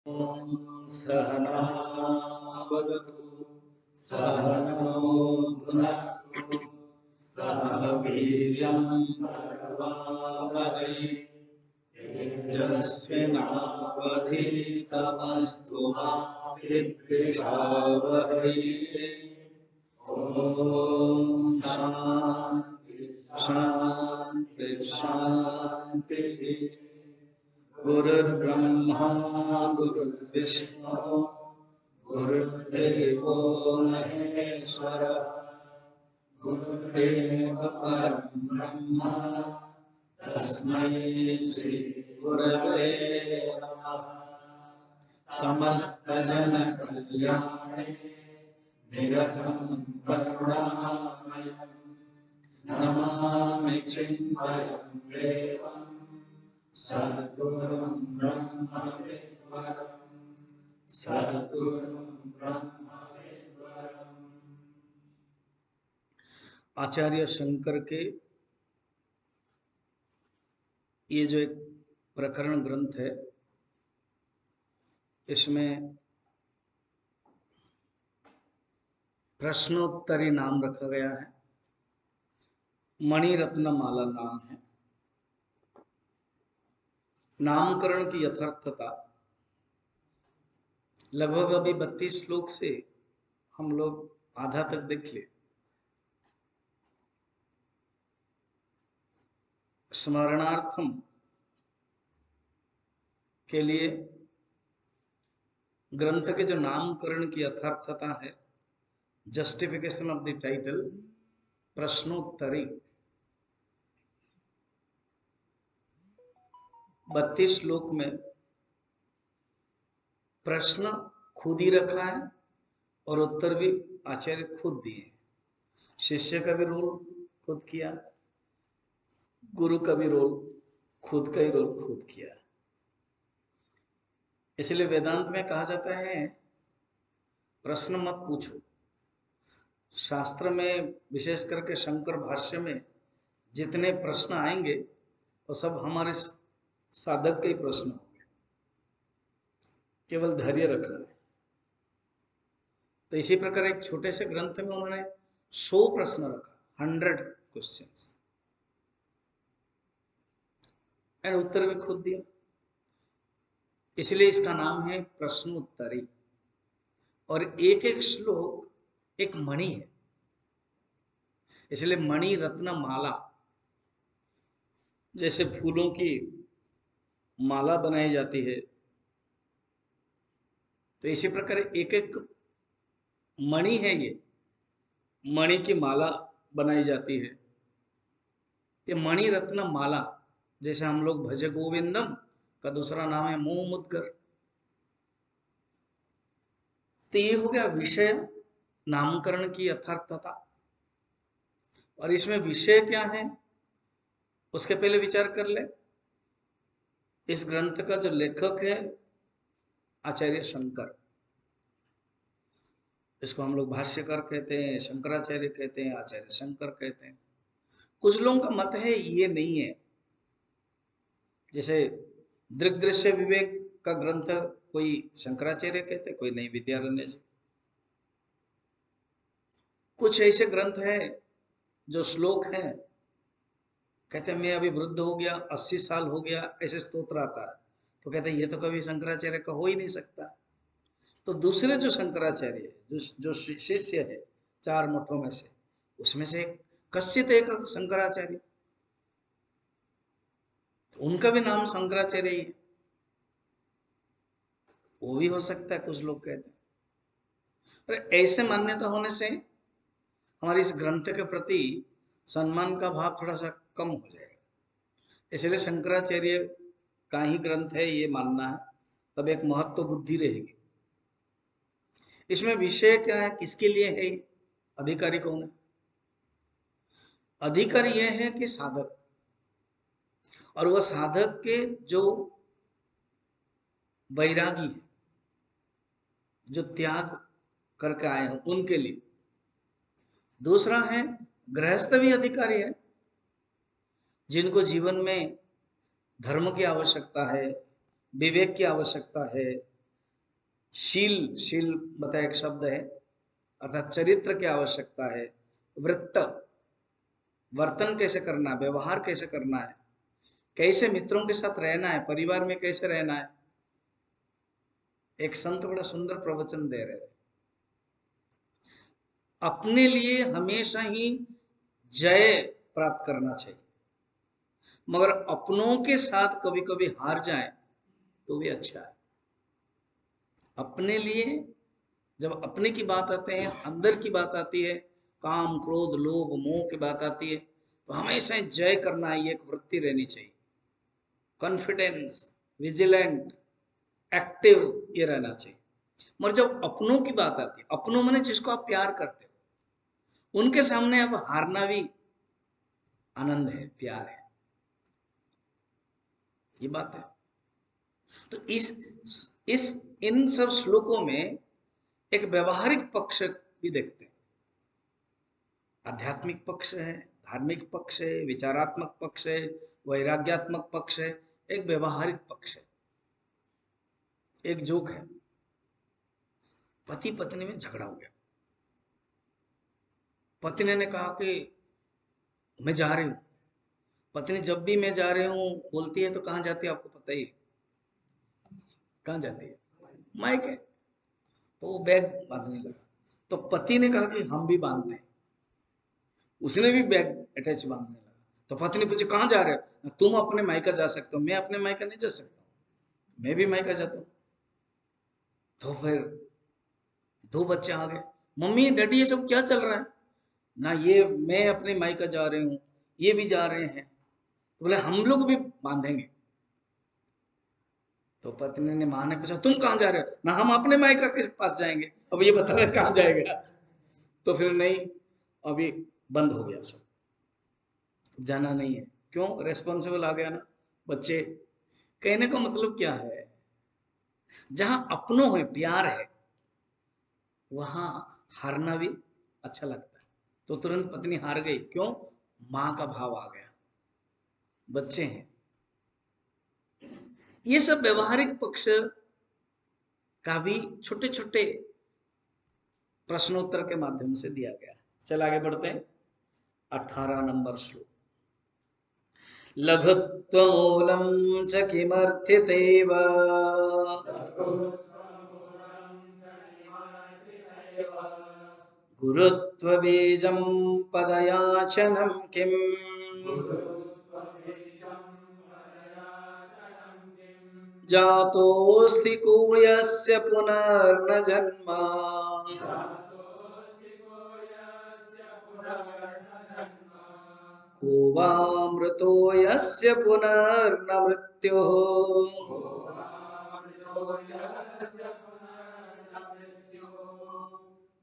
ॐ सहना भवतु सहनौ भुनक्तु सह वीर्यं करवावहै तेजस्विनावधीतमस्तु मा विद्विषावहै। ॐ शान्ति शान्ति शान्तिः। गुरुर्ब्रह्मा गुरुर्विष्णु गुरुर्देवो महेश्वरः गुरुरेव परं ब्रह्म तस्मै श्री गुरवे नमः। समस्तजनकल्याणे निरतं करुणामयं नमामि चिन्मयं देवं सद्गुरुं ब्रह्मविद्वरं सद्गुरुं ब्रह्मविद्वरम्। आचार्य शंकर के ये जो एक प्रकरण ग्रंथ है, इसमें प्रश्नोत्तरी नाम रखा गया है। मणिरत्न माला नाम है। नामकरण की यथार्थता लगभग अभी 32 श्लोक से हम लोग आधा तक देख ले। स्मरणार्थम के लिए ग्रंथ के जो नामकरण की यथार्थता है, जस्टिफिकेशन ऑफ द टाइटल प्रश्नोत्तरी, 32 श्लोक में प्रश्न खुद ही रखा है और उत्तर भी आचार्य खुद दिए। शिष्य का भी रोल खुद किया, गुरु का भी रोल खुद का ही रोल खुद किया। इसलिए वेदांत में कहा जाता है प्रश्न मत पूछो। शास्त्र में विशेष करके शंकर भाष्य में जितने प्रश्न आएंगे वो सब हमारे साधक के ही प्रश्न होंगे, केवल धैर्य रखना है। तो इसी प्रकार एक छोटे से ग्रंथ में उन्होंने 100 प्रश्न रखा, 100 क्वेश्चंस, एंड उत्तर भी खुद दिया। इसलिए इसका नाम है प्रश्नोत्तरी। और एक एक श्लोक एक मणि है, इसलिए मणि रत्न माला। जैसे फूलों की माला बनाई जाती है, तो इसी प्रकार एक एक मणि है, ये मणि की माला बनाई जाती है। ये मणि रत्न माला, जैसे हम लोग भज गोविंदम का दूसरा नाम है मोह मुद्गर। तो ये हो गया विषय नामकरण की यथार्थता। और इसमें विषय क्या है उसके पहले विचार कर ले। इस ग्रंथ का जो लेखक है आचार्य शंकर, इसको हम लोग भाष्यकार कहते हैं, शंकराचार्य कहते हैं, आचार्य शंकर कहते हैं। कुछ लोगों का मत है ये नहीं है। जैसे दृग्दृश्य विवेक का ग्रंथ कोई शंकराचार्य कहते, कोई नहीं विद्यारण्य जी। कुछ ऐसे ग्रंथ है जो श्लोक है, कहते मैं अभी वृद्ध हो गया, 80 साल हो गया, ऐसे स्तोत्र आता है, तो कहते ये तो कभी शंकराचार्य का हो ही नहीं सकता। तो दूसरे जो शंकराचार्य है, जो शिष्य है 4 मठों में से, उसमें से कश्चित एक शंकराचार्य, तो उनका भी नाम शंकराचार्य ही है, वो भी हो सकता है, कुछ लोग कहते हैं। और ऐसे मान्यता होने से हमारे इस ग्रंथ के प्रति सम्मान का भाव थोड़ा सा कम हो जाएगा। इसलिए शंकराचार्य का ही ग्रंथ है ये मानना है, तब एक महत्व बुद्धि रहेगी। इसमें विषय क्या है, किसके लिए है, अधिकारी कौन है? अधिकारी यह है कि साधक, और वह साधक के जो वैरागी है, जो त्याग करके आए हैं उनके लिए। दूसरा है गृहस्थ भी अधिकारी है, जिनको जीवन में धर्म की आवश्यकता है, विवेक की आवश्यकता है, शील, शील बताया एक शब्द है, अर्थात चरित्र की आवश्यकता है। वृत्त, वर्तन कैसे करना है, व्यवहार कैसे करना है, कैसे मित्रों के साथ रहना है, परिवार में कैसे रहना है। एक संत बड़ा सुंदर प्रवचन दे रहे थे, अपने लिए हमेशा ही जय प्राप्त करना चाहिए, मगर अपनों के साथ कभी कभी हार जाए तो भी अच्छा है। अपने लिए जब अपने की बात आते हैं, अंदर की बात आती है, काम क्रोध लोभ मोह की बात आती है, तो हमेशा जय करना है, ये एक वृत्ति रहनी चाहिए। कॉन्फिडेंस, विजिलेंट, एक्टिव, ये रहना चाहिए। मगर जब अपनों की बात आती है, अपनों माने जिसको आप प्यार करते हो, उनके सामने अब हारना भी आनंद है, प्यार है, ये बात है। तो इस इन सब श्लोकों में एक व्यवहारिक पक्ष भी देखते हैं। आध्यात्मिक पक्ष है, धार्मिक पक्ष है, विचारात्मक पक्ष है, वैराग्यात्मक पक्ष है, एक व्यवहारिक पक्ष है। एक जोक है, पति पत्नी में झगड़ा हो गया। पत्नी ने कहा कि मैं जा रही हूं। पत्नी जब भी मैं जा रही हूं बोलती है, तो कहां जाती है आपको पता ही है, कहां जाती है, मायके। तो वो बैग बांधने लगा। तो पति ने कहा कि हम भी बांधते हैं। उसने भी बैग अटैच बांधने लगा। तो पत्नी पूछे कहां जा रहे हो? तुम अपने मायका जा सकते हो, मैं अपने मायका नहीं जा सकता, मैं भी मायका जाता हूँ। तो फिर दो बच्चे आ गए, मम्मी डैडी ये सब क्या चल रहा है ना, ये मैं अपने मायका जा रही हूँ, ये भी जा रहे हैं, तो बोले हम लोग भी बांधेंगे। तो पत्नी ने, मां ने पूछा तुम कहां जा रहे हो? ना हम अपने मायका के पास जाएंगे। अब ये बता रहे कहां जाएगा? तो फिर नहीं, अभी बंद हो गया सब, जाना नहीं है। क्यों? रेस्पॉन्सिबल आ गया ना बच्चे। कहने का मतलब क्या है, जहां अपनों है, प्यार है, वहां हारना भी अच्छा लगता है। तो तुरंत पत्नी हार गई, क्यों? मां का भाव आ गया, बच्चे हैं। ये सब व्यवहारिक पक्ष का भी छोटे छोटे प्रश्नोत्तर के माध्यम से दिया गया है। चल आगे बढ़ते हैं। 18 नंबर श्लोक। लघुत्वमूलं च किमर्थितैव गुरुत्वबीजं पदयाचनं किम्। जातोऽस्ति को यस्य पुनर्न जन्म को वा मृतो यस्य पुनर्न मृत्युः।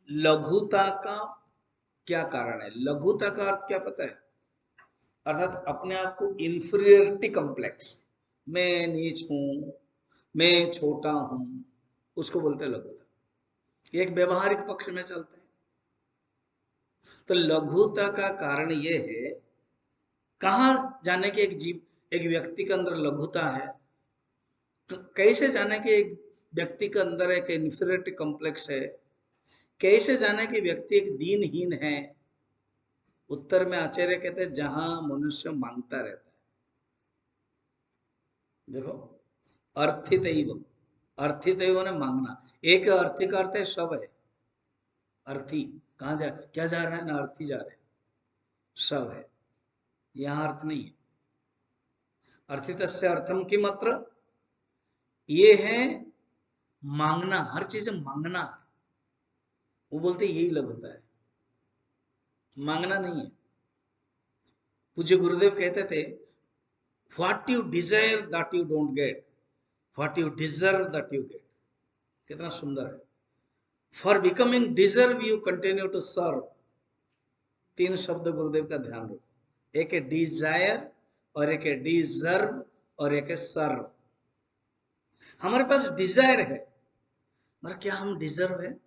लघुता का क्या कारण है? लघुता का अर्थ क्या पता है? अर्थात अपने आप को इंफीरियरिटी कॉम्प्लेक्स, मैं नीच हूं, मैं छोटा हूं, उसको बोलते हैं लघुता। एक व्यवहारिक पक्ष में चलते हैं। तो लघुता का कारण ये है, कहां जाने के एक जीव एक व्यक्ति के अंदर लघुता है, तो कैसे जाने कि एक व्यक्ति के अंदर एक इंफीरियरिटी कॉम्प्लेक्स है, कैसे जाने कि व्यक्ति एक दीनहीन है? उत्तर में आचार्य कहते हैं, जहां मनुष्य मांगता रहता है। देखो, अर्थित, अर्थित ने मांगना। एक अर्थी का अर्थ है सब है। अर्थी कहां जा, क्या जा रहा है ना, अर्थी जा रहे हैं, सब है, यहां अर्थ नहीं है। अर्थित अर्थम की मात्र ये है मांगना, हर चीज मांगना। वो बोलते यही लघुता है, मांगना नहीं है। पूज्य गुरुदेव कहते थे, what you desire that you don't get, what you deserve that you get. कितना सुंदर है। For becoming deserve you continue to serve. तीन शब्द गुरुदेव का ध्यान रखो, एक है डिजायर, और एक है डिजर्व, और एक है सर्व। हमारे पास डिजायर है, मगर क्या हम डिजर्व है?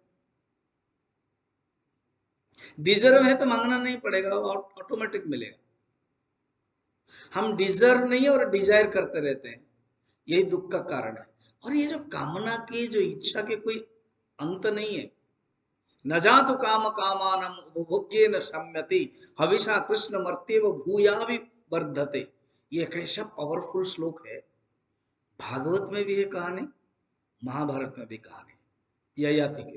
डिजर्व है तो मांगना नहीं पड़ेगा, ऑटोमेटिक मिलेगा। हम डिजर्व नहीं है और डिजायर करते रहते हैं, यही दुख का कारण है। और ये जो कामना की, जो इच्छा के कोई अंत नहीं है। न जातु काम कामानम उपभोग्य न शम्यति हविषा कृष्ण मर्त्येव भूया भी वर्धते। ये एक ऐसा पावरफुल श्लोक है। भागवत में भी है कहानी, महाभारत में भी कहानी। ययाति के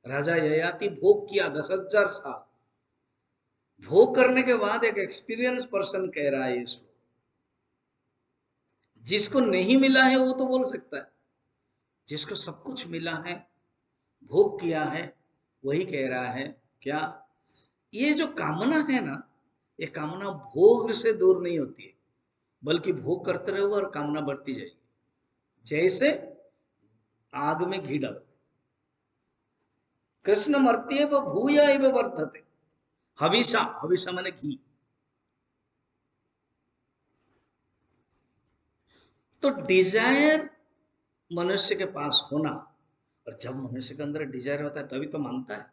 राजा ययाति भोग किया 10,000 साल। भोग करने के बाद एक एक्सपीरियंस पर्सन कह रहा है ये श्लोक। जिसको नहीं मिला है वो तो बोल सकता है, जिसको सब कुछ मिला है, भोग किया है, वही कह रहा है क्या, ये जो कामना है ना, ये कामना भोग से दूर नहीं होती है, बल्कि भोग करते रहोगे और कामना बढ़ती जाएगी, जैसे आग में घी डालो। कृष्ण मर्त्येव भूया एव वर्धते। हविषा, हविषा माने घी। तो डिजायर मनुष्य के पास होना, और जब मनुष्य के अंदर डिजायर होता है तभी तो मांगता है।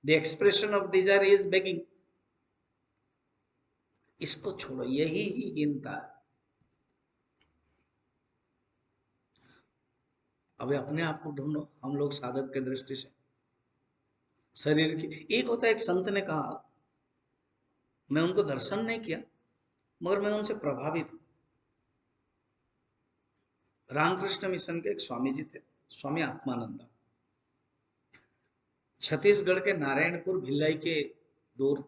The expression of desire is begging. इसको छोड़ो, यही ही हीनता है। अभी अपने आप को ढूंढो, हम लोग साधक के दृष्टि से शरीर की एक होता है। एक संत ने कहा, मैं उनको दर्शन नहीं किया मगर मैं उनसे प्रभावित हूं। रामकृष्ण मिशन के एक स्वामी जी थे, स्वामी आत्मानंद। छत्तीसगढ़ के नारायणपुर भिलाई के दूर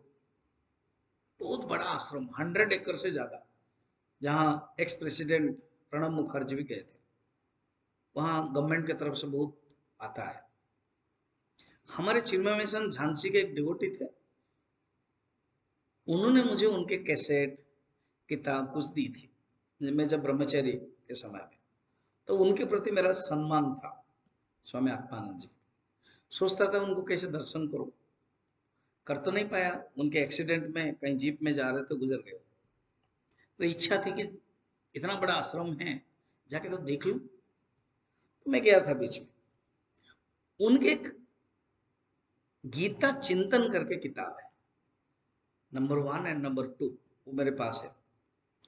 बहुत बड़ा आश्रम, 100 एकड़ से ज्यादा, जहां एक्स प्रेसिडेंट प्रणब मुखर्जी भी गए थे। वहां गवर्नमेंट की तरफ से बहुत आता है। हमारे चिन्मय मिशन झांसी के एक डिवोटी थे, उन्होंने मुझे उनके कैसेट, किताब कुछ दी थी मैं जब ब्रह्मचर्य के समय में। तो उनके प्रति मेरा सम्मान था, स्वामी आत्मानंद जी। सोचता था उनको कैसे दर्शन करूं, कर तो नहीं पाया। उनके एक्सीडेंट में कहीं जीप में जा रहे थे, गुजर गए। तो इच्छा थी कि इतना बड़ा आश्रम है, जाके तो देख लूं। तो मैं गया था बीच में। उनके एक गीता चिंतन करके किताब है, नंबर 1 एंड नंबर 2, वो मेरे पास है,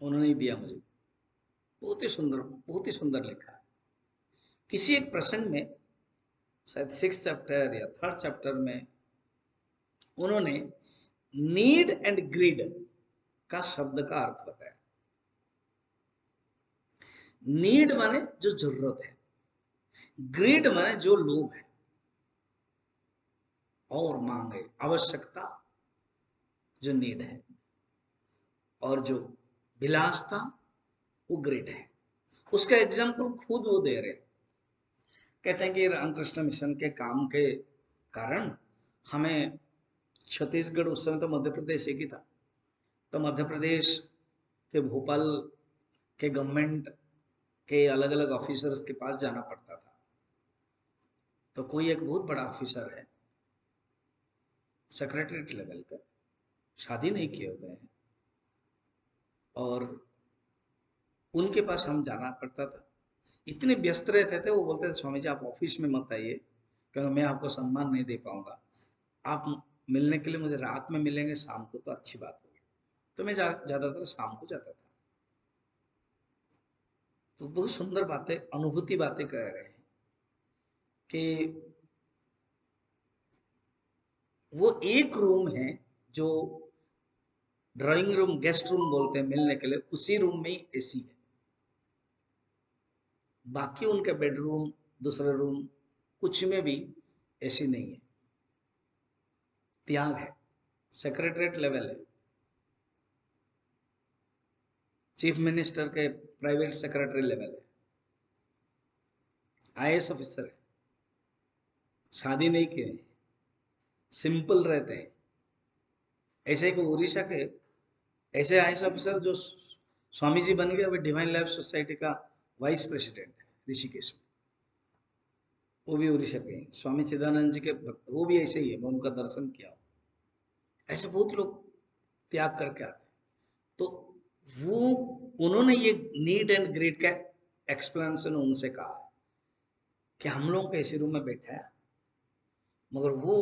उन्होंने ही दिया मुझे। बहुत ही सुंदर, बहुत ही सुंदर लिखा है। किसी एक प्रसंग में, शायद 6 चैप्टर या 3rd चैप्टर में, उन्होंने नीड एंड ग्रीड का शब्द का अर्थ बताया। नीड माने जो जरूरत है, ग्रीड माने जो लोभ है और मांग है, आवश्यकता, जो नीड है, और जो विलासता वो ग्रीड है। उसका एग्जाम्पल खुद वो दे रहे हैं। कहते हैं कि रामकृष्ण मिशन के काम के कारण हमें छत्तीसगढ़, उस समय तो मध्य प्रदेश एक ही था, तो मध्य प्रदेश के भोपाल के गवर्नमेंट के अलग अलग ऑफिसर्स के पास जाना पड़ता था। तो कोई एक बहुत बड़ा ऑफिसर है, सेक्रेटरीट लेवल का, शादी नहीं किए हुए हैं, और उनके पास हम जाना पड़ता था। इतने व्यस्त रहते थे, वो बोलते थे स्वामी जी आप ऑफिस में मत आइए, क्योंकि मैं आपको सम्मान नहीं दे पाऊंगा। आप मिलने के लिए मुझे रात में मिलेंगे, शाम को तो अच्छी बात होगी। तो मैं ज्यादातर शाम को जाता था। तो बहुत सुंदर बातें, अनुभूति बातें कह रहे हैं कि वो एक रूम है जो ड्राइंग रूम, गेस्ट रूम बोलते हैं मिलने के लिए, उसी रूम में ही एसी है। बाकी उनके बेडरूम, दूसरे रूम, कुछ में भी एसी नहीं है। त्याग है, सेक्रेटरीट लेवल है, चीफ मिनिस्टर के प्राइवेट सेक्रेटरी लेवल है, आईएएस ऑफिसर है, शादी नहीं किए, सिंपल रहते हैं। ऐसे एक उड़ीसा के ऐसे आईएएस ऑफिसर जो स्वामी जी बन गए, अभी डिवाइन लाइफ सोसाइटी का वाइस प्रेसिडेंट है ऋषिकेश में। वो भी उड़ीसा के हैं, स्वामी चिदानंद जी के भक्त, वो भी ऐसे ही है, मैं उनका दर्शन किया। ऐसे बहुत लोग त्याग करके आते हैं। तो वो, उन्होंने ये नीड एंड ग्रीड का एक्सप्लेनेशन उनसे कहा है कि हम लोग कैसे रूम में बैठा है, मगर वो,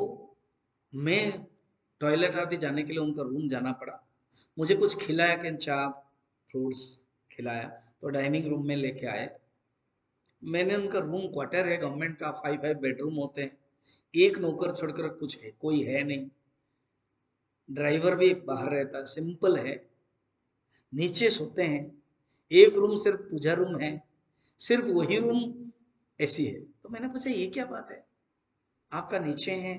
मैं टॉयलेट आदि जाने के लिए उनका रूम जाना पड़ा। मुझे कुछ खिलाया कि चाप फ्रूट्स खिलाया, तो डाइनिंग रूम में लेके आए। मैंने उनका रूम क्वार्टर है गवर्नमेंट का, 5 बेडरूम होते हैं, एक नौकर छोड़कर कुछ है कोई है नहीं, ड्राइवर भी बाहर रहता है, सिंपल है, नीचे सोते हैं, एक रूम सिर्फ पूजा रूम है, सिर्फ वही रूम ऐसी है। तो मैंने पूछा ये क्या बात है, आपका नीचे है?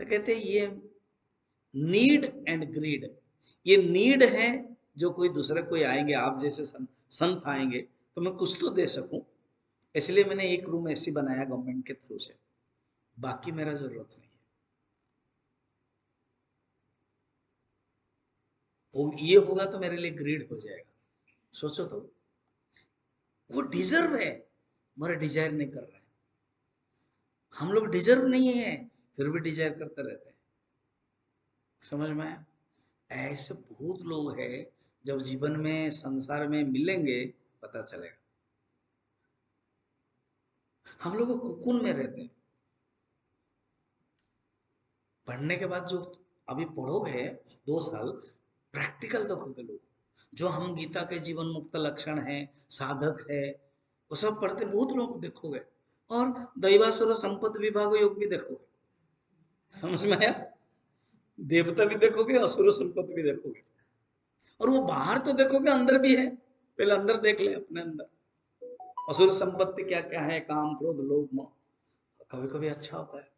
तो कहते ये नीड एंड ग्रीड, ये नीड है, जो कोई दूसरे कोई आएंगे आप जैसे संत आएंगे तो मैं कुछ तो दे सकूं, इसलिए मैंने एक रूम ऐसी बनाया गवर्नमेंट के थ्रू से, बाकी मेरा जरूरत नहीं है। वो ये होगा तो मेरे लिए ग्रीड हो जाएगा। सोचो तो, वो डिजर्व है मगर डिजायर नहीं कर रहे हैं। हम लोग डिजर्व नहीं है फिर भी डिजायर करते रहते हैं। समझ में आया? ऐसे बहुत लोग हैं, जब जीवन में संसार में मिलेंगे पता चलेगा। हम लोग कुकुन में रहते हैं, पढ़ने के बाद जो अभी पढ़ोगे 2 साल प्रैक्टिकल देखोगे लोग, जो हम गीता के जीवन मुक्त लक्षण है, साधक है, वो सब पढ़ते बहुत लोगों को देखोगे, और दैवासुर संपत्ति विभाग योग भी देखोगे। समझ में आया? देवता भी देखोगे, असुर संपत्ति भी देखोगे, और वो बाहर तो देखोगे अंदर भी है, पहले अंदर देख ले अपने अंदर। असुर संपत्ति क्या क्या है, काम क्रोध लोभ मोह, कभी कभी अच्छा होता है,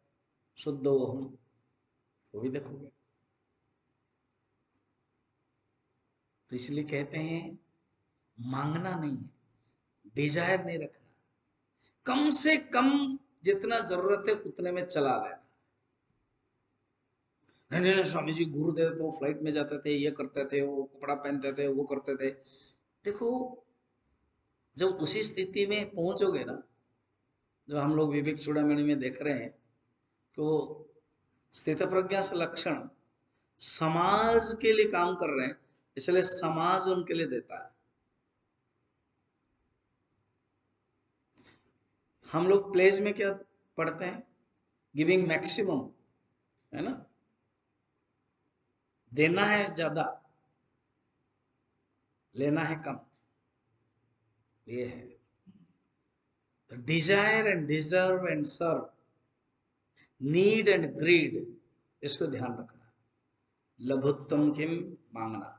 शुद्ध हो हम, वो भी देखोगे। तो इसलिए कहते हैं मांगना नहीं है, डिजायर नहीं रखना, कम से कम जितना जरूरत है उतने में चला लेना। नहीं नहीं स्वामी जी गुरुदेव तो फ्लाइट में जाते थे, ये करते थे, वो कपड़ा पहनते थे, वो करते थे। देखो, जब उसी स्थिति में पहुंचोगे ना, जो हम लोग विवेक चूड़ामणि में देख रहे हैं कि वो स्थित प्रज्ञा से लक्षण समाज के लिए काम कर रहे हैं, इसलिए समाज उनके लिए देता है। हम लोग प्लेज में क्या पढ़ते हैं, गिविंग मैक्सिमम, है ना, देना है ज्यादा, लेना है कम, ये है। तो desire and deserve and serve, need and greed, इसको ध्यान रखना। लघुत्तम किम, मांगना।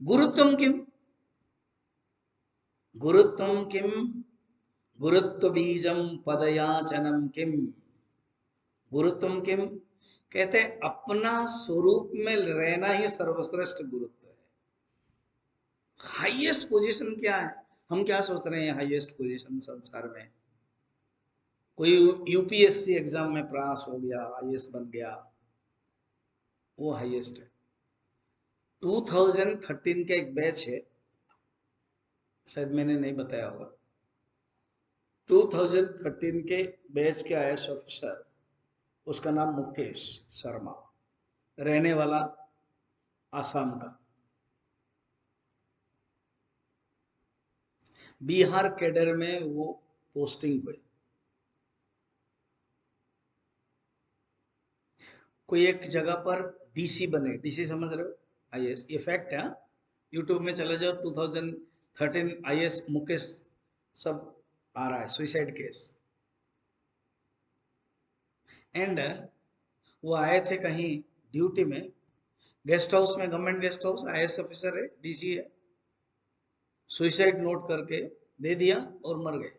गुरुत्तम किम, गुरुत्वम किम, गुरुत्व बीजम पदयाचनम किम। गुरुत्वम किम कहते हैं अपना स्वरूप में रहना ही सर्वश्रेष्ठ गुरुत्व है। हाईएस्ट पोजीशन क्या है? हम क्या सोच रहे हैं हाईएस्ट पोजीशन संसार में? कोई यूपीएससी एग्जाम में पास हो गया, आईएएस बन गया, वो हाईएस्ट है। 2013 का एक बैच है, शायद मैंने नहीं बताया होगा। 2013 के बैच के आईएएस ऑफिसर, उसका नाम मुकेश शर्मा, रहने वाला आसाम का। बिहार कैडर में वो पोस्टिंग हुई। कोई एक जगह पर डीसी बने, डीसी समझ रहे हो, आईएएस, ये फैक्ट है। यूट्यूब में चले जाओ, 2013 आईएएस मुकेश सब आ रहा है, सुसाइड केस। एंड वो आए थे कहीं ड्यूटी में, गेस्ट हाउस में, government guest house, IAS officer है, डीसी है, सुसाइड नोट करके दे दिया और मर गए।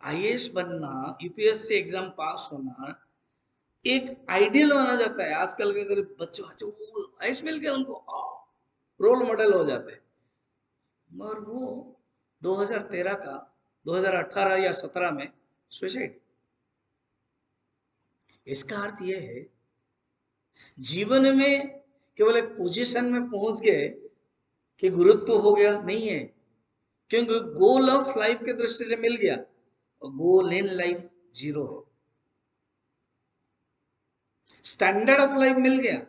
आईएएस बनना, यूपीएससी एग्जाम पास होना एक आइडियल माना जाता है। आजकल के अगर बच्चों आईएएस मिल गया उनको, रोल मॉडल हो जाते हैं। मगर वो 2013 का, 2018 या 17 में सुसाइड। इसका अर्थ यह है जीवन में केवल एक पोजीशन में पहुंच गए कि गुरुत्व हो गया, नहीं है। क्योंकि गोल ऑफ लाइफ के दृष्टि से मिल गया, और गोल इन लाइफ जीरो है। स्टैंडर्ड ऑफ लाइफ मिल गया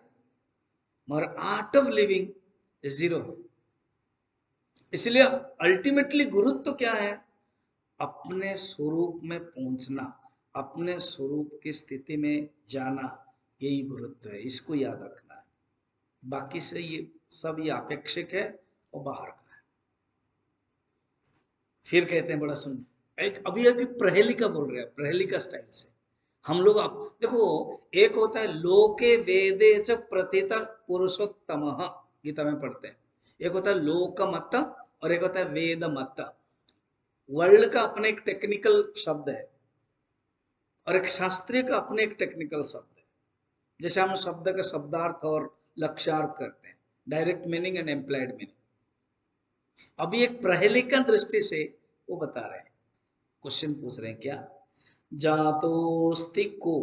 मगर आर्ट ऑफ लिविंग जीरो है। इसलिए अल्टीमेटली गुरुत्व क्या है? अपने स्वरूप में पहुंचना, अपने स्वरूप की स्थिति में जाना, यही गुरुत्व है। इसको याद रखना है। बाकी से ये सब ये अपेक्षिक है और बाहर का है। फिर कहते हैं, बड़ा सुन, एक अभी अभी प्रहेलिका बोल रहे हैं, प्रहेलिका स्टाइल से हम लोग। आप देखो, एक होता है लोके वेदे च प्रथित पुरुषोत्तम, गीता में पढ़ते हैं। एक होता है लोक मत और एक होता है वेद मत। वर्ल्ड का अपने एक टेक्निकल शब्द है और एक शास्त्रीय का अपने एक टेक्निकल शब्द है। जैसे हम शब्द का शब्दार्थ और लक्ष्यार्थ करते हैं, direct meaning and implied meaning. अभी एक प्रहेलिका दृष्टि से वो बता रहे हैं, क्वेश्चन पूछ रहे हैं क्या, जातोस्ति को,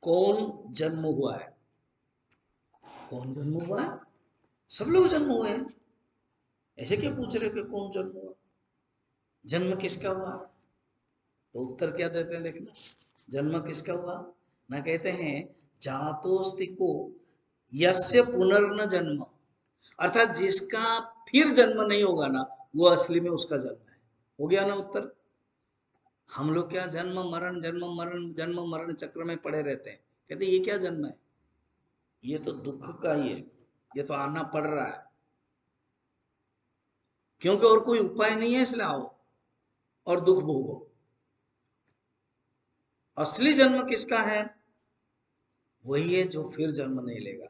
कौन जन्म हुआ है, कौन जन्म हुआ है, सब लोग जन्म हुए हैं, ऐसे क्या पूछ रहे हो कि कौन जन्म हुआ, जन्म किसका हुआ। तो उत्तर क्या देते हैं देखना, जन्म किसका हुआ ना, कहते हैं जातोस्ति को यस्य पुनर्न जन्म, अर्थात जिसका फिर जन्म नहीं होगा ना, वो असली में उसका जन्म है। हो गया ना उत्तर। हम लोग क्या जन्म मरण जन्म मरण जन्म मरण चक्र में पड़े रहते हैं, कहते ये क्या जन्म है, ये तो दुख का ही है, ये तो आना पड़ रहा है, क्योंकि और कोई उपाय नहीं है, इसलिए आओ और दुख भोगो। असली जन्म किसका है, वही है जो फिर जन्म नहीं लेगा।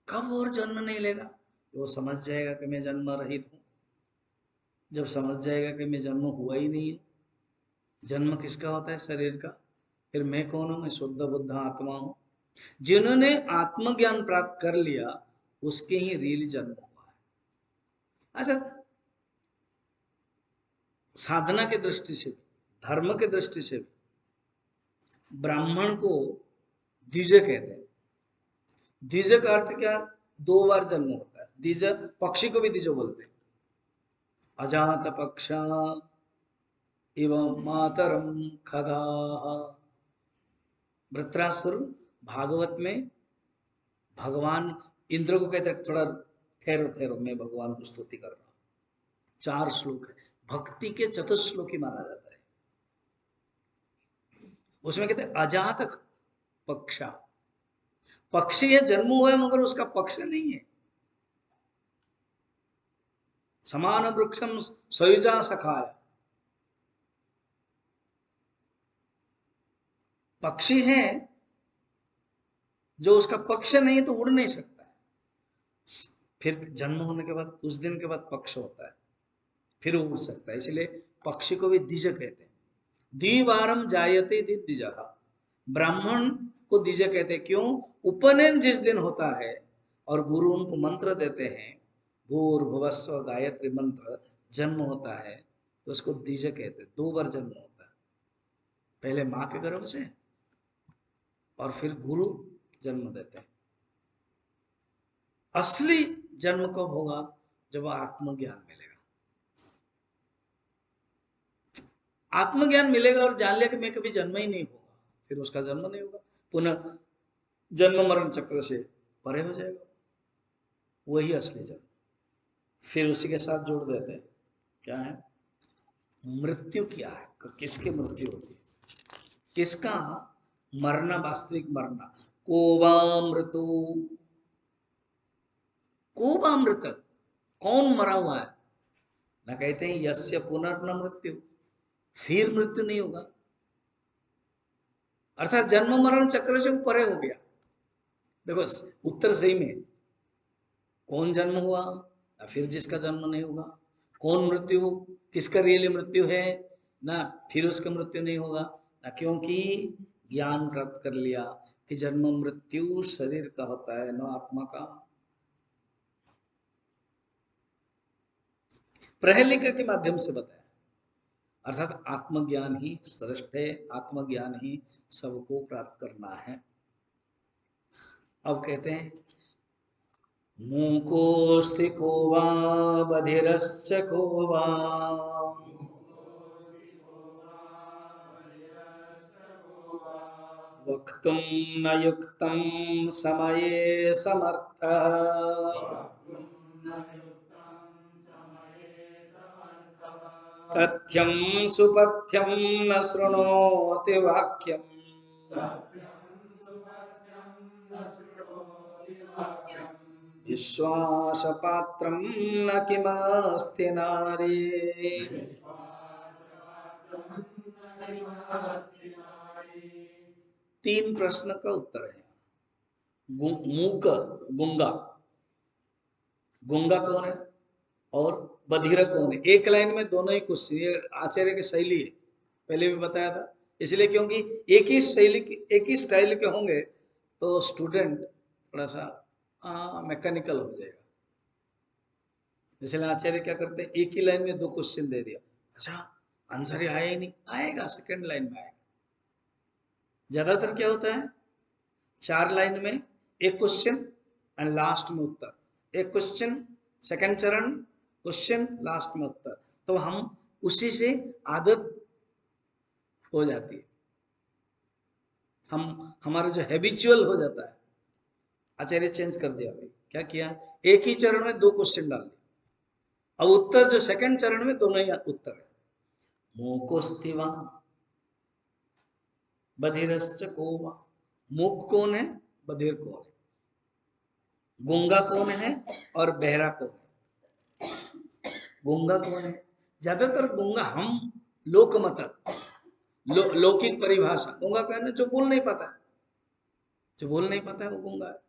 कब और जन्म नहीं लेगा, वो समझ जाएगा कि मैं जन्म रहित हूं। जब समझ जाएगा कि मैं जन्म हुआ ही नहीं हूं, जन्म किसका होता है, शरीर का, फिर मैं कौन हूं, मैं शुद्ध बुद्ध आत्मा हूं। जिन्होंने आत्मज्ञान प्राप्त कर लिया उसके ही रियल जन्म हुआ है। अच्छा, साधना के दृष्टि से, धर्म के दृष्टि से ब्राह्मण को द्विज कहते हैं। द्विज का अर्थ क्या, दो बार जन्म होता है। द्विज, पक्षी को भी द्विज बोलते हैं। अजात पक्ष एवं मातरम खगा, वृत्रासुर भागवत में भगवान इंद्र को कहते हैं, थोड़ा ठहरो ठहरो, मैं भगवान को स्तुति कर रहा हूं। 4 श्लोक है, भक्ति के चतुश्लोकी माना जाता है। उसमें कहते हैं अजात पक्षा, पक्षी है, जन्म हुआ है मगर उसका पक्ष नहीं है। समान वृक्षम सयुजा सखाय, पक्षी है जो उसका पक्ष नहीं तो उड़ नहीं सकता है। फिर जन्म होने के बाद कुछ दिन के बाद पक्ष होता है, फिर उड़ सकता है, इसलिए पक्षी को भी द्विज कहते हैं। द्विवारम जायते द्विजः, ब्राह्मण को द्विज कहते हैं। क्यों, उपनयन जिस दिन होता है और गुरु उनको मंत्र देते हैं, भूर्भुवस्व गायत्री मंत्र, जन्म होता है तो उसको द्विज कहते हैं। 2 बार जन्म होता है, पहले माँ के गर्भ से और फिर गुरु जन्म देते हैं। असली जन्म कब होगा, जब आत्मज्ञान मिलेगा। आत्मज्ञान मिलेगा और जान लिया कि मैं कभी जन्म ही नहीं होगा, फिर उसका जन्म नहीं होगा, पुनः जन्म मरण चक्र से परे हो जाएगा, वही असली जन्म। फिर उसी के साथ जोड़ देते हैं, क्या है, मृत्यु क्या है, किसकी मृत्यु होती है, किसका मरना, वास्तविक मरना। कोवा मृत्यु, कोवा मृत, कौन मरा हुआ है ना, कहते हैं यस्य पुनर्न मृत्यु, फिर मृत्यु नहीं होगा, अर्थात जन्म मरण चक्र से परे हो गया। देखो उत्तर सही में, कौन जन्म हुआ ना, फिर जिसका जन्म नहीं होगा, कौन मृत्यु, किसका रियल मृत्यु है ना, फिर उसका मृत्यु नहीं होगा ना, क्योंकि ज्ञान प्राप्त कर लिया कि जन्म मृत्यु शरीर का होता है, न आत्मा का। प्रहेलिका के माध्यम से बताया, अर्थात आत्मज्ञान ही श्रेष्ठ है, आत्मज्ञान ही सबको प्राप्त करना है। अब कहते हैं मूकोस्ति को वा बधिरस्य को वा वक्तुं न युक्तं समये समर्थः, तथ्यं सुपथ्यं न शृणोति वाक्यम्, विश्वासपात्रं न किमस्ति नारी। तीन प्रश्न का उत्तर है। मूक, गुंगा, गुंगा कौन है और बधिर कौन है? एक लाइन में दोनों ही क्वेश्चन, ये आचार्य की शैली है, पहले भी बताया था। इसलिए क्योंकि एक ही शैली एक ही स्टाइल के होंगे तो स्टूडेंट थोड़ा सा मैकेनिकल हो जाएगा। इसलिए आचार्य क्या करते हैं, एक ही लाइन में दो क्वेश्चन दे दिया, अच्छा आंसर ही आया ही नहीं, आएगा सेकंड लाइन में आएगा। ज्यादातर क्या होता है, चार लाइन में एक क्वेश्चन एंड लास्ट में उत्तर, एक क्वेश्चन सेकंड चरण क्वेश्चन लास्ट में उत्तर, तो हम उसी से आदत हो जाती है, हम हमारा जो हैबिचुअल हो जाता है। आचार्य चेंज कर दिया, भाई क्या किया, एक ही चरण में दो क्वेश्चन डाल दिए, अब उत्तर जो सेकंड चरण में दोनों ही उत्तर है। मोकोस्तिवा बधिरश्च को वा, मूक कौन है, बधिर कौन है, गूंगा कौन है और बहरा कौन है? गूंगा कौन है? ज्यादातर गूंगा हम लोक मतलब लौकिक परिभाषा, गूंगा कौन है, जो बोल नहीं पाता है, जो बोल नहीं पाता है वो गूंगा है।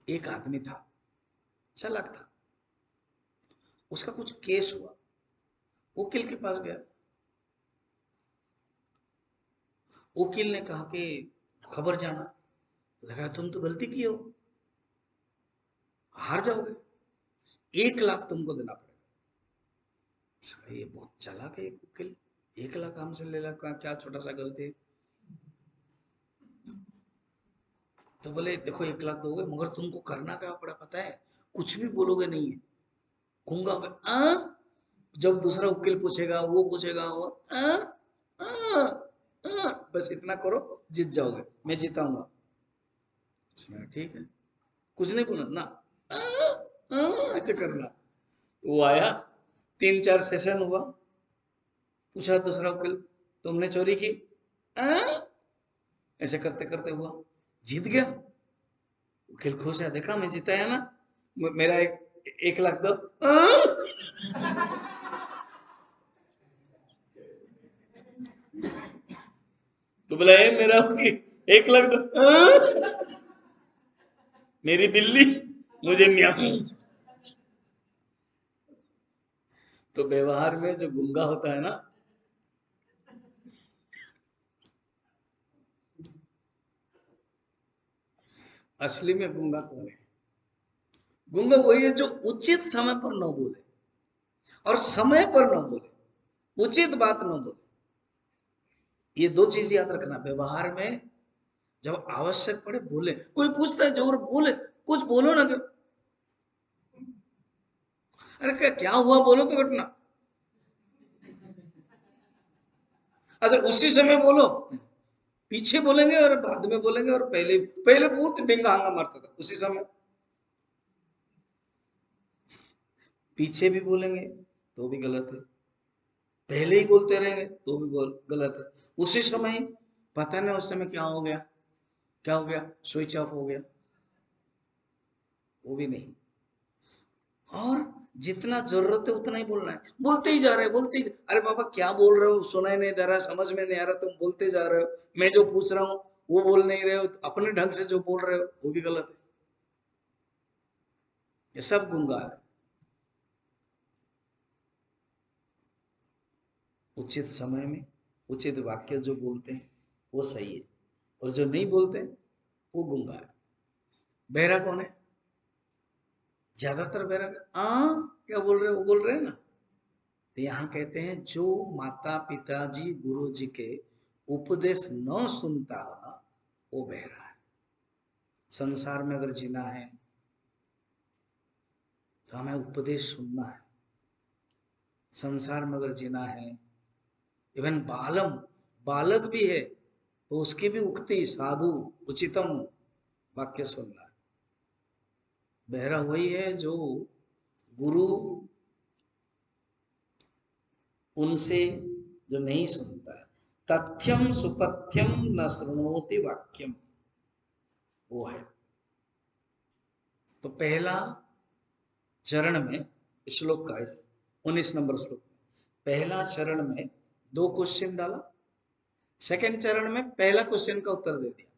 एक आदमी था, चालाक था, उसका कुछ केस हुआ, वकील के पास गया, वकील ने कहा कि खबर जाना, तो लगा तुम तो गलती की हो, हार जाओगे, 1 लाख तुमको देना पड़ेगा। ये बहुत चालाक है एक वकील, 1 लाख हमसे ले लगा, क्या छोटा सा गलती। तो बोले देखो 1 लाख दोगे मगर तुमको करना क्या पड़ा पता है, कुछ भी बोलोगे नहीं है, गूंगा हो गया। जब दूसरा वकील पूछेगा वो पूछेगा वो बस इतना करो जीत जाओगे, मैं जीताऊंगा। उसने ठीक है, कुछ नहीं बोला ना, ऐसे करना। तो वो आया, 3-4 सेशन हुआ, पूछा दूसरा वकील तुमने चोरी की, ऐसे करते करते हुआ जीत गया। वकील खुश है, देखा मैं जीता है ना, मेरा 1 लाख दो। तो बोला मेरा वकील 1 लाख दो, मेरी बिल्ली मुझे म्याऊं। तो व्यवहार में जो गुंगा होता है ना, असली में गुंगा कौन है? गुंगा वही है जो उचित समय पर न बोले और समय पर न बोले, उचित बात न बोले। ये दो चीज याद रखना, व्यवहार में जब आवश्यक पड़े बोले, कोई पूछता है जोर बोले, कुछ बोलो ना, क्यों, अरे क्या हुआ बोलो तो घटना, अच्छा उसी समय बोलो, पीछे बोलेंगे और बाद में बोलेंगे और पहले पहले बहुत डिंगा हंगा मारता था उसी समय, पीछे भी बोलेंगे तो भी गलत है, पहले ही बोलते रहेंगे तो भी गलत है, उसी समय पता नहीं उस समय क्या हो गया, क्या हो गया, स्विच ऑफ हो गया, वो भी नहीं। और जितना जरूरत है उतना ही बोलना है, बोलते ही जा रहे, बोलते ही अरे बाबा क्या बोल रहे हो, सुनाई नहीं दे रहा, समझ में नहीं आ रहा, तुम बोलते जा रहे हो, मैं जो पूछ रहा हूँ वो बोल नहीं रहे हो, अपने ढंग से जो बोल रहे हो वो भी गलत है। ये सब गूंगा है। उचित समय में उचित वाक्य जो बोलते हैं वो सही है, और जो नहीं बोलते वो गूंगा है। बहरा कौन है? ज्यादातर बहरा क्या बोल रहे हैं, वो बोल रहे हैं ना। तो यहाँ कहते हैं जो माता पिताजी गुरु जी के उपदेश न सुनता हो ना, वो बहरा है। संसार में अगर जीना है तो हमें उपदेश सुनना है, संसार में अगर जीना है, इवन बालक भी है तो उसकी भी उक्ति साधु उचितम वाक्य सुनना है। बहरा वही है जो गुरु उनसे जो नहीं सुनता है, तथ्यम सुपथ्यम न शृणोति वाक्यम, वो है। तो पहला चरण में श्लोक का 19 नंबर श्लोक में पहला चरण में 2 क्वेश्चन डाला, सेकंड चरण में पहला क्वेश्चन का उत्तर दे दिया।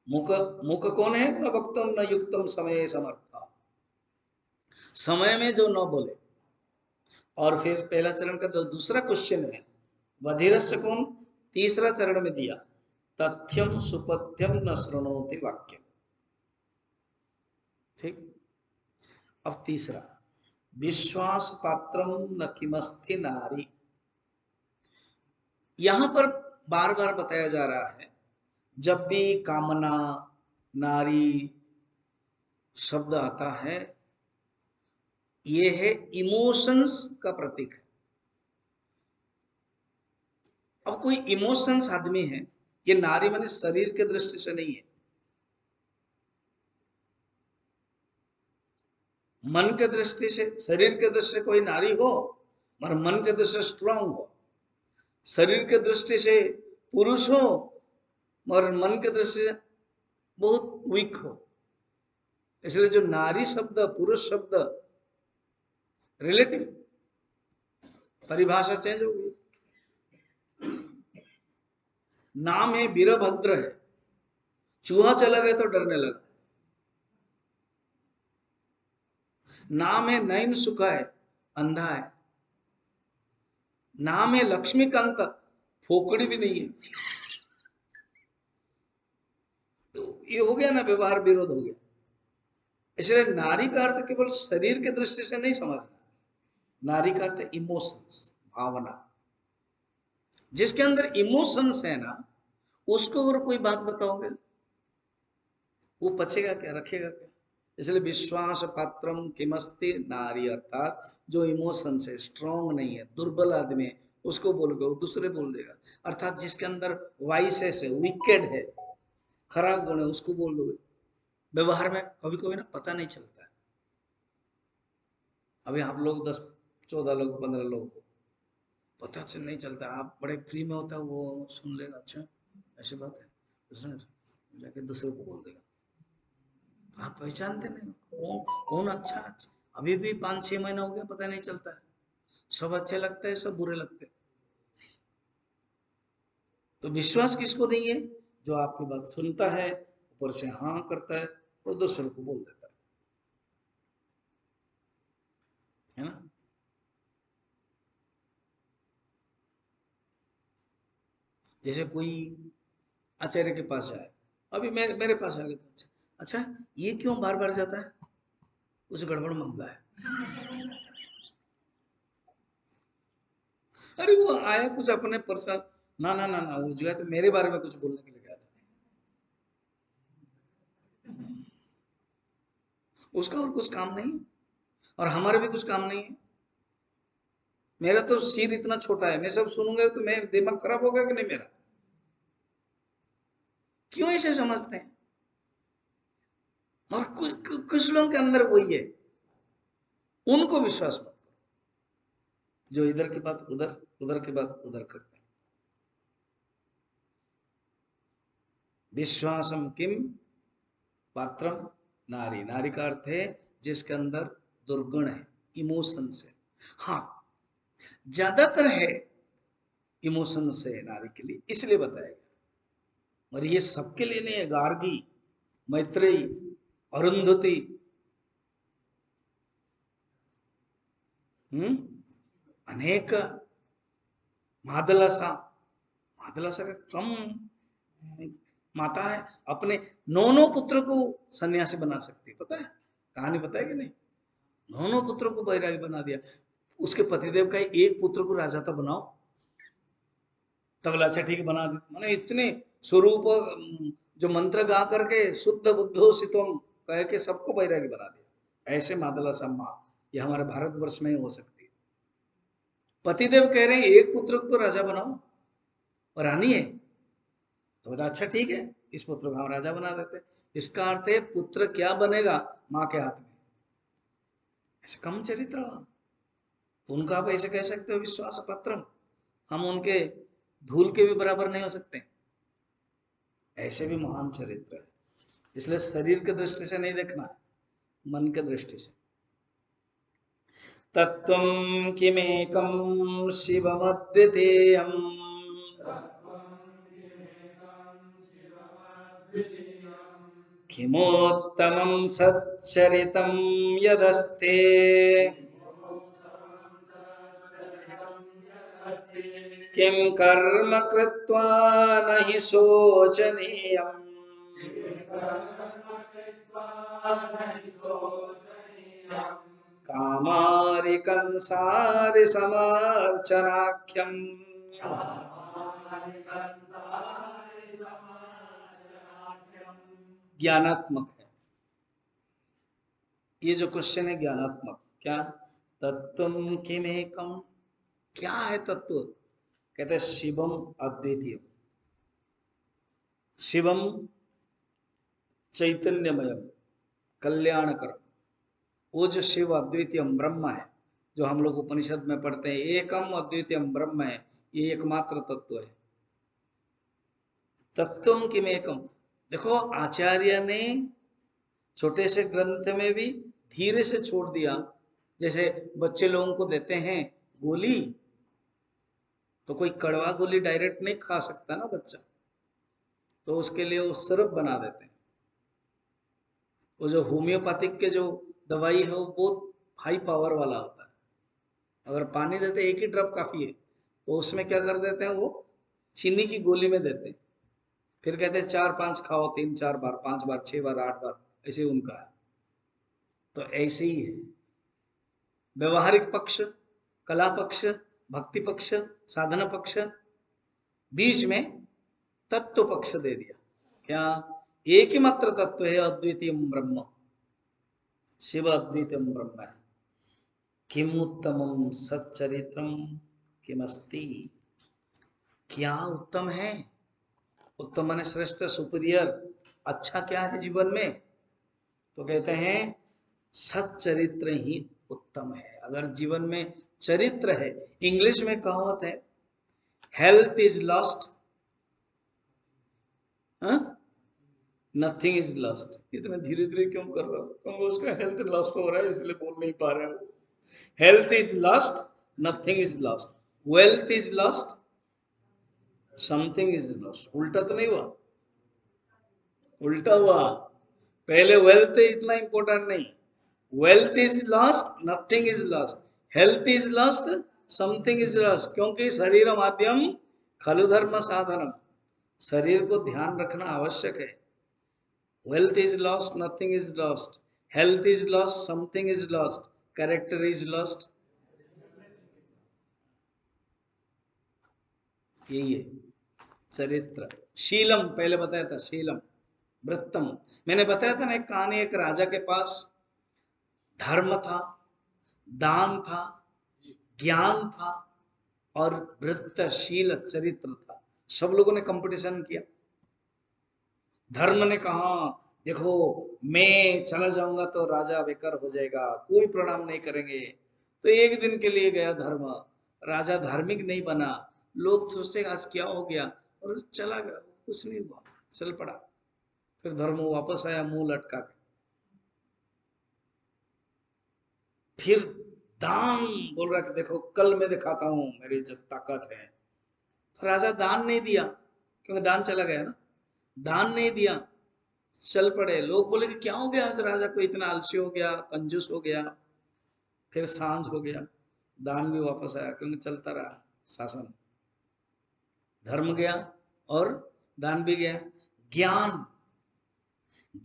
मुख मुख कौन है? न वक्तम न युक्तम समय समर्था, समय में जो न बोले। और फिर पहला चरण का दूसरा क्वेश्चन है बधिरस्य कौन? तीसरा चरण में दिया तथ्यम सुपथ्यम न शृणोति वाक्यम। ठीक। अब तीसरा विश्वास पात्रम न किमस्ति नारी। यहां पर बार बार बताया जा रहा है जब भी कामना नारी शब्द आता है ये है इमोशंस का प्रतीक है। अब कोई इमोशंस आदमी है, ये नारी माने शरीर के दृष्टि से नहीं है, मन के दृष्टि से। शरीर के दृष्टि से कोई नारी हो मगर मन के दृष्टि से स्ट्रांग हो, शरीर के दृष्टि से पुरुष हो मगर मन के दृष्टि से बहुत वीक हो। इसलिए जो नारी शब्द पुरुष शब्द रिलेटिव परिभाषा चेंज हो गई। नाम है वीरभद्र है, चूहा चला गया तो डरने लगा। नाम है नयन सुखा है, अंधा है। नाम है लक्ष्मीकांत, फोकड़ी भी नहीं है। तो ये हो गया ना, व्यवहार विरोध हो गया। इसलिए नारी का अर्थ केवल शरीर के दृष्टि से नहीं समझना, नारी का अर्थ इमोशंस, भावना। जिसके अंदर इमोशंस है ना, उसको अगर कोई बात बताओगे वो पचेगा क्या, रखेगा क्या? इसलिए विश्वास पात्रम किमस्ति नारी, अर्थात जो इमोशन से स्ट्रांग नहीं है, दुर्बल आदमी है, उसको बोलोगे वो दूसरे बोल देगा। अर्थात जिसके अंदर वाइसेस है, विकेड है, खराब गुण है, उसको बोल दोगे। व्यवहार में कभी कभी ना पता नहीं चलता है। अभी आप लोग 10-14 लोग 15 लोग पता चल नहीं चलता, आप बड़े फ्री में होता है, वो सुन लेगा, अच्छा ऐसी बात है, जाके दूसरे को बोल देगा। आप पहचानते नहीं कौन कौन अच्छा है। अभी भी 5-6 महीना हो गया, पता नहीं चलता है। सब अच्छे लगते हैं, सब बुरे लगते हैं। तो विश्वास किसको नहीं है? जो आपकी बात सुनता है, ऊपर से हाँ करता है, और दूसरे को बोल देता है ना। जैसे कोई आचार्य के पास जाए, अभी मेरे पास आ गया था, अच्छा अच्छा ये क्यों बार बार जाता है? कुछ गड़बड़ मामला है। अरे वो आया कुछ अपने पर्सनल, ना ना ना ना, वो जो है तो मेरे बारे में कुछ बोलने के लिए गया था। उसका और कुछ काम नहीं, और हमारे भी कुछ काम नहीं है। मेरा तो सिर इतना छोटा है, मैं सब सुनूंगा तो मैं दिमाग खराब होगा कि नहीं मेरा? क्यों ऐसे समझते हैं? और कुछ लोगों के अंदर वही है, उनको विश्वास मत करो, जो इधर की बात उधर, उधर की बात उधर करते हैं। विश्वासम किम पात्रम नारी, नारी का अर्थ है जिसके अंदर दुर्गुण है, इमोशंस है। हाँ, ज्यादातर है इमोशंस है नारी के लिए, इसलिए बताया गया। और ये सबके लिए नहीं है। गार्गी, मैत्रेयी, अरुंधति, अनेक, मादलासा, मादलासा का कम माता है, अपने 9 पुत्र को सन्यासी बना सकती है, पता है? कहानी पता है कि नहीं? 9 पुत्रों को बैरागी बना दिया। उसके पतिदेव का एक पुत्र को राजा तो बनाओ, तब बोला अच्छा ठीक है बना दी। मैंने इतने स्वरूप जो मंत्र गा करके शुद्ध बुद्धो सितम कह के सबको बैरागी बना दिया। ऐसे मादला सम्मा ये हमारे भारतवर्ष में ही हो सकती है। पतिदेव कह रहे हैं एक पुत्र को तो राजा बनाओ, और रानी है, तो बोला अच्छा ठीक है इस पुत्र को हम राजा बना देते। इसका अर्थ है पुत्र क्या बनेगा? माँ के हाथ में। ऐसे कम चरित्र, तो उनका आप ऐसे कह सकते हो विश्वास पत्रम, हम उनके धूल के भी बराबर नहीं हो सकते। ऐसे भी महान चरित्र है। इसलिए शरीर के दृष्टि से नहीं देखना, मन के दृष्टि से। तत्त्वं किमेकं शिवमद्वितीयम् किमोत्तमं सच्चरितं यदस्ते किं कर्म कृत्वा न हि शोचनीयम् कामारिकंसारि समार्चनाख्यम् ज्ञानात्मक है ये जो क्वेश्चन है, ज्ञानात्मक। क्या तत्वम किमेकम, क्या है तत्व? कहते हैं शिवम अद्वितीय, शिवम चैतन्यमय कल्याणकर। वो जो शिव अद्वितीय ब्रह्म है, जो हम लोग उपनिषद में पढ़ते हैं, एकम अद्वितीय ब्रह्म है, ये एकमात्र तत्व है। तत्वम किमेकम, देखो आचार्य ने छोटे से ग्रंथ में भी धीरे से छोड़ दिया। जैसे बच्चे लोगों को देते हैं गोली, तो कोई कड़वा गोली डायरेक्ट नहीं खा सकता ना बच्चा, तो उसके लिए वो सिरप बना देते हैं। वो जो होम्योपैथिक के जो दवाई है वो बहुत हाई पावर वाला होता है। अगर पानी देते एक ही ड्रॉप काफी है, तो उसमें क्या कर देते हैं, वो चीनी की गोली में देते हैं। फिर कहते हैं 4-5 खाओ, 3-4 बार, 5 बार, 6 बार, 8 बार, ऐसे उनका है। तो ऐसे ही है व्यवहारिक पक्ष, कला पक्ष, भक्ति पक्ष, साधना पक्ष, बीच में तत्व पक्ष दे दिया। क्या? एक ही मात्र तत्व है, अद्वितीय ब्रह्म, शिव अद्वितीय ब्रह्म है। किम उत्तमम सच्चरित्रम किमस्ति, क्या उत्तम है? उत्तम माने श्रेष्ठ, सुपीरियर, अच्छा क्या है जीवन में? तो कहते हैं सच्चरित्र ही उत्तम है। अगर जीवन में चरित्र है, इंग्लिश में कहावत है, health is lost, nothing is lost. इतना धीरे धीरे क्यों कर रहा हूँ? क्योंकि उसका हेल्थ लॉस्ट हो रहा है, इसलिए बोल नहीं पा रहे हो। Health is lost, nothing is lost. Wealth is lost, something is lost. उल्टा तो नहीं हुआ? उल्टा हुआ। पहले वेल्थ इतना इंपॉर्टेंट नहीं, wealth is lost, nothing is lost. Health is lost, something is lost. क्योंकि शरीर माध्यम खलु धर्म साधनम, शरीर को ध्यान रखना आवश्यक है। Wealth is lost, nothing is lost. Health is lost, something is lost. Character is lost. यही है चरित्र। शीलम पहले बताया था, शीलम वृत्तम। मैंने बताया था ना एक कहानी, एक राजा के पास धर्म था, दान था, ज्ञान था और वृत्त शील चरित्र था। सब लोगों ने कंपटीशन किया। धर्म ने कहा देखो मैं चला जाऊंगा तो राजा बेकार हो जाएगा, कोई प्रणाम नहीं करेंगे। तो एक दिन के लिए गया धर्म, राजा धार्मिक नहीं बना। लोग सोचते आज क्या हो गया, और चला गया, कुछ नहीं हुआ, चल पड़ा। फिर धर्म वापस आया मुंह लटका के। फिर दान बोल रहा कि देखो कल मैं दिखाता हूं मेरी जो ताकत है। तो राजा दान नहीं दिया, क्योंकि दान चला गया ना, दान नहीं दिया, चल पड़े। लोग बोले कि क्या हो गया आज राजा को, इतना आलसी हो गया, कंजूस हो गया। फिर सांझ हो गया, दान भी वापस आया, क्योंकि चलता रहा शासन। धर्म गया और दान भी गया। ज्ञान,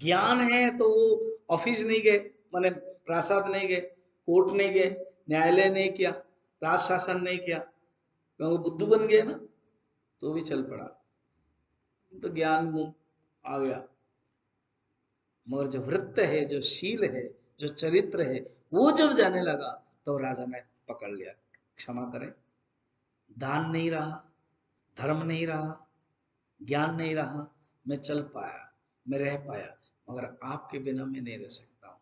ज्ञान है तो वो ऑफिस नहीं गए, माने प्रासाद नहीं गए, कोर्ट नहीं गए, न्यायालय नहीं किया, राज शासन नहीं किया, क्योंकि बुद्धू बन गए ना, तो भी चल पड़ा। तो ज्ञान आ गया। मगर जो वृत्त है, जो शील है, जो चरित्र है, वो जब जाने लगा तो राजा ने पकड़ लिया। क्षमा करें, दान नहीं रहा, धर्म नहीं रहा, ज्ञान नहीं रहा, मैं चल पाया, मैं रह पाया, मगर आपके बिना मैं नहीं रह सकता हूँ।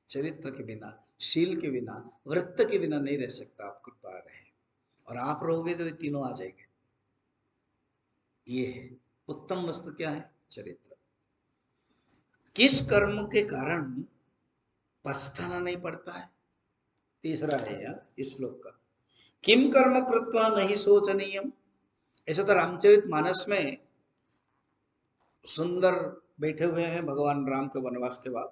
चरित्र के बिना, शील के बिना, वृत्त के बिना नहीं रह सकता। आप कृपा रहे, और आप रहोगे तो ये तीनों आ जाएंगे। ये है उत्तम वस्तु। क्या है? चरित्र। किस कर्म के कारण पछताना नहीं पड़ता है? तीसरा है इस श्लोक का। किम कर्म कृत्वा नहीं शोचनीयम। ऐसा तो रामचरित मानस में सुंदर बैठे हुए हैं भगवान राम के वनवास के बाद।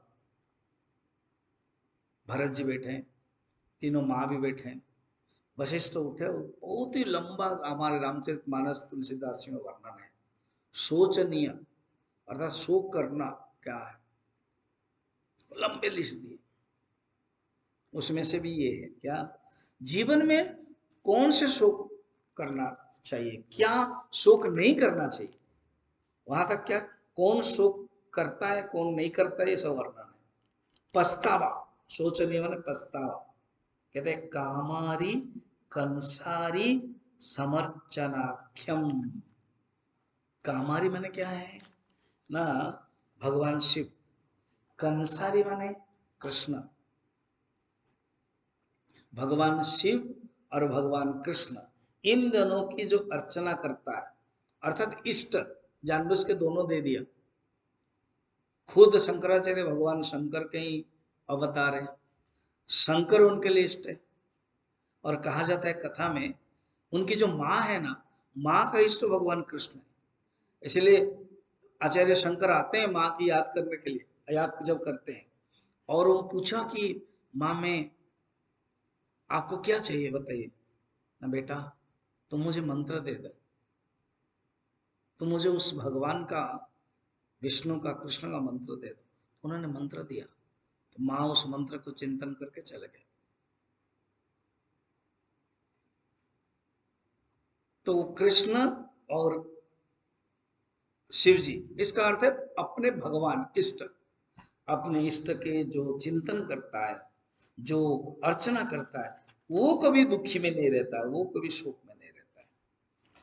भरत जी बैठे हैं, तीनों माँ भी बैठे हैं, वशिष्ठ उठे। बहुत ही लंबा हमारे रामचरित मानस तुलसीदास जी में वर्णन है। शोचनीय अर्थात शोक करना क्या है, लंबे लिस्ट दिए। उसमें से भी ये है क्या, जीवन में कौन से शोक करना चाहिए, क्या शोक नहीं करना चाहिए, वहां तक क्या कौन शोक करता है कौन नहीं करता है ये सब वर्णन है। पछतावा, शोचनीय माने पछतावा। कहते हैं कामारी कंसारी समर्चनाख्यम। कामारी माने क्या है ना, भगवान शिव। कंसारी माने कृष्ण। भगवान शिव और भगवान कृष्ण इन दोनों की जो अर्चना करता है, अर्थात इष्ट, जानबूझ के दोनों दे दिया। खुद शंकराचार्य भगवान शंकर के ही अवतार है, शंकर उनके लिए इष्ट है। और कहा जाता है कथा में उनकी जो माँ है ना, माँ का इष्ट भगवान कृष्ण है। इसलिए आचार्य शंकर आते हैं माँ की याद करने के लिए, याद जब करते हैं और वो पूछा कि माँ में आपको क्या चाहिए बताइए ना। बेटा तुम मुझे मंत्र दे दो, तुम मुझे उस भगवान का, विष्णु का, कृष्ण का मंत्र दे दो। उन्होंने मंत्र दिया तो माँ उस मंत्र को चिंतन करके चले गए। तो कृष्ण और शिव जी, इसका अर्थ है अपने भगवान इष्ट। अपने इष्ट के जो चिंतन करता है, जो अर्चना करता है, वो कभी दुखी में नहीं रहता, वो कभी शोक में नहीं रहता है।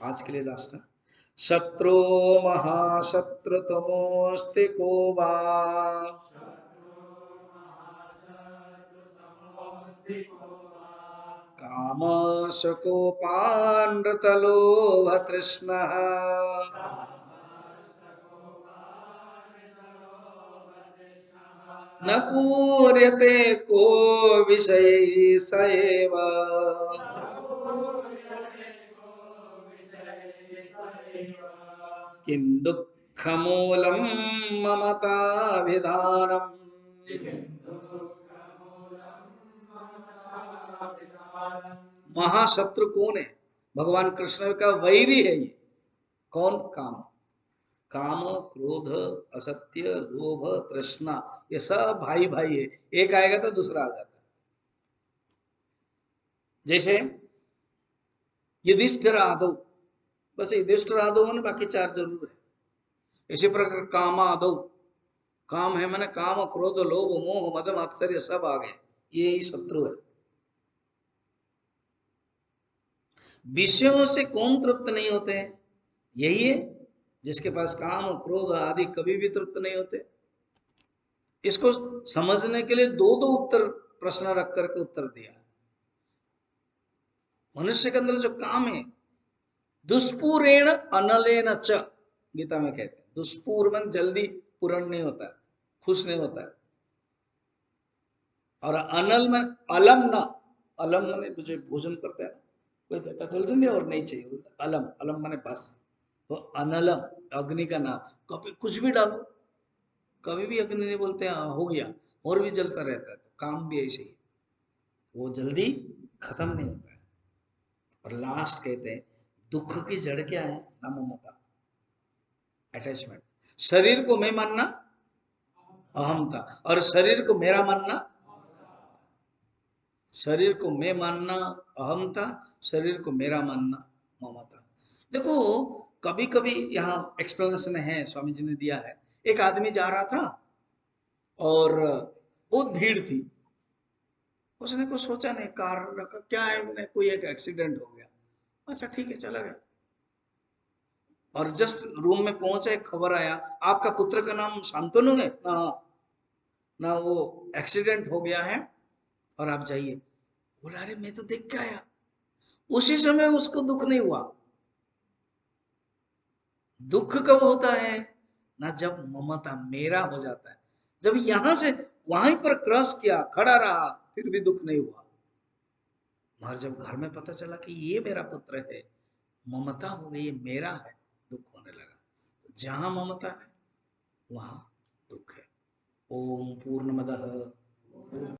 आज के लिए लास्ट है। शत्रु महाशत्रु तमोस्ति को वा काम शकोपानृतलोभ तृष्णः न पूर्यते को विषय स एव। किं दुःखमूलं ममताभिधानम्। महाशत्रु कौन है, भगवान कृष्ण का वैरी है ये। कौन, काम। काम क्रोध असत्य लोभ तृष्णा, ये सब भाई भाई है, एक आएगा तो दूसरा आ जाता है। जैसे युधिष्ठिर आदौ, बस युधिष्ठिर आदौ मैंने बाकी चार जरूर है। इसी प्रकार काम आदौ, काम है मैंने काम क्रोध लोभ मोह मद मात्सर्य सब आ गए, ये ही शत्रु है। विषयों से कौन तृप्त नहीं होते हैं, यही है जिसके पास काम क्रोध आदि कभी भी तृप्त नहीं होते। इसको समझने के लिए दो दो उत्तर प्रश्न रख करके उत्तर दिया। मनुष्य के अंदर जो काम है, दुष्पूरेण अनलेन च, गीता में कहते हैं दुष्पूर मन जल्दी पूर्ण नहीं होता है, खुश नहीं होता है। और अनल में अलम न, अलम माने मुझे भोजन करता है कोई देता जल्दी नहीं और नहीं चाहिए, अलम, अलम माने बस। तो अनलम अग्नि का नाम, कभी कुछ भी डालो कभी भी अग्नि नहीं बोलते हाँ हो गया, और भी जलता रहता है। तो काम भी ऐसे ही, वो जल्दी खत्म नहीं होता है। और लास्ट कहते हैं दुख की जड़ क्या है ना, ममता, अटैचमेंट। शरीर को मैं मानना अहमता, और शरीर को मेरा मानना, शरीर को मैं मानना अहमता, शरीर को मेरा मानना ममता। देखो कभी कभी यहाँ एक्सप्लेनेशन है स्वामी जी ने दिया है। एक आदमी जा रहा था और बहुत भीड़ थी, उसने कुछ सोचा नहीं, कार क्या है मैंने, कोई एक एक्सीडेंट हो गया, अच्छा ठीक है चला गया। और जस्ट रूम में पहुंचे, खबर आया आपका पुत्र का नाम शांतनु है ना, ना वो एक्सीडेंट हो गया है और आप जाइए। बोला अरे मैं तो देख के आया। उसी समय उसको दुख नहीं हुआ। दुख कब होता है ना, जब ममता मेरा हो जाता है। जब यहां से वहीं पर क्रॉस किया, खड़ा रहा, फिर भी दुख नहीं हुआ। मगर जब घर में पता चला कि ये मेरा पुत्र है, ममता हो गई, ये मेरा है, दुख होने लगा। तो जहां ममता है वहां दुख है। ओम पूर्णमदः